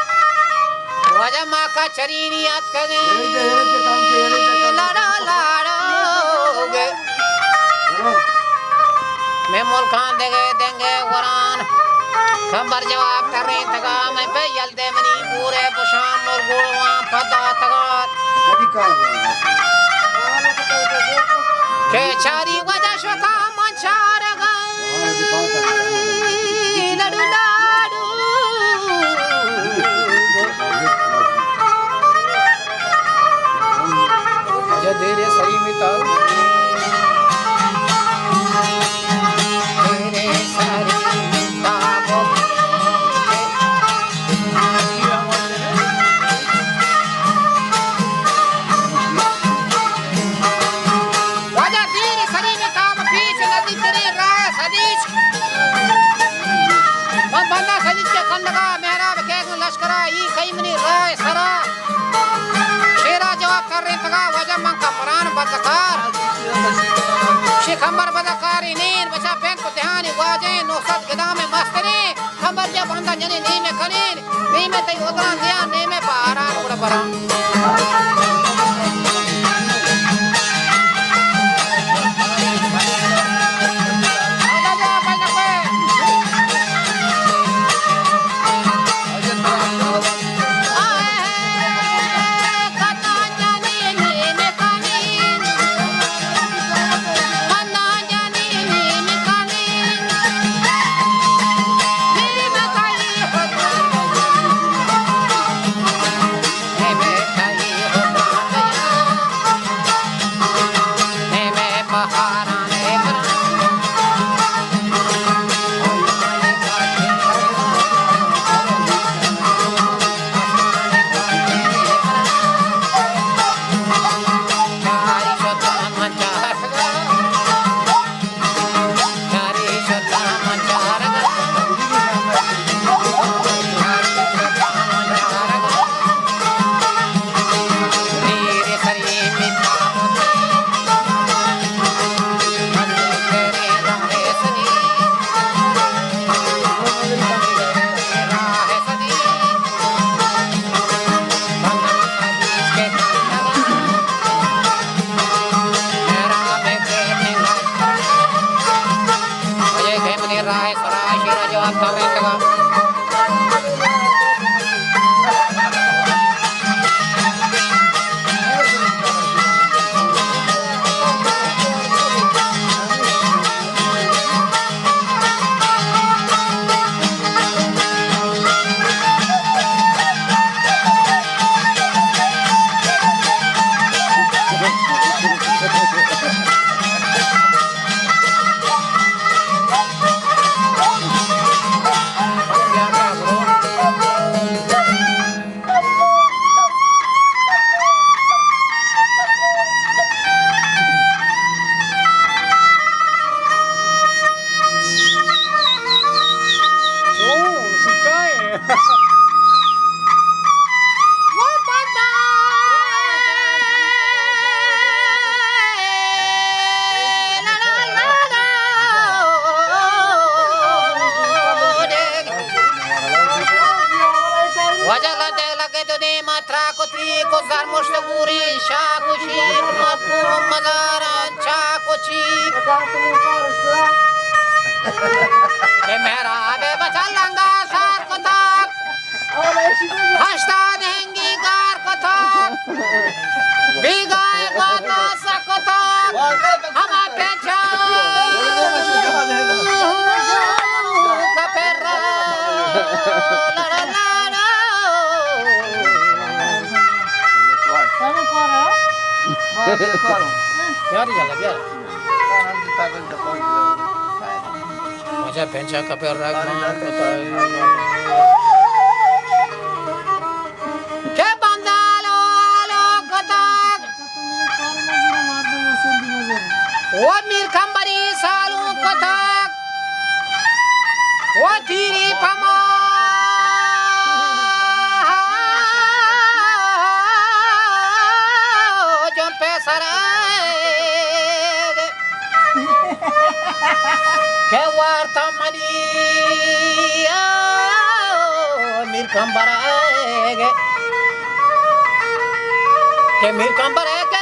वजह माँ का चरीनी याद करें लड़ा लाड़ोगे मैं मुल्कान देंगे वरान खबर जवाब कर रहे तगा मैं पे यलदे मनी पूरे पुशाम और गुड़वा पदा तगा के चारी वजह शका मंचार गई लड़ू लाड़ू धीरे सही मिता लश्करा ई कई मनी राय सरा शेरा जवाब कर रहे तगा वजह मन का प्राण बदकार शिखंबर बदकार नीर बचा पेन को ध्यान वाजे नौसद गदा में मस्तने खबर जब बंदा जने नी में कलीन नी में तई उतरा दिया नी में पारा उड़ परा Amen. tra kotri ko zarmoshte guri shakushi matu mazaran chakuchi ke mera be bachalanga shar kotak hashta dengi gar kotak bigaye gata sakotak hama pecha kaperra la la la Biari jala biar. Macam penca kapal ragman kota. Ke bandalo alo kota. Wa mir kambari salu kota. Wa diri pama. Ke warta mania mir kambarege ke mir kambarege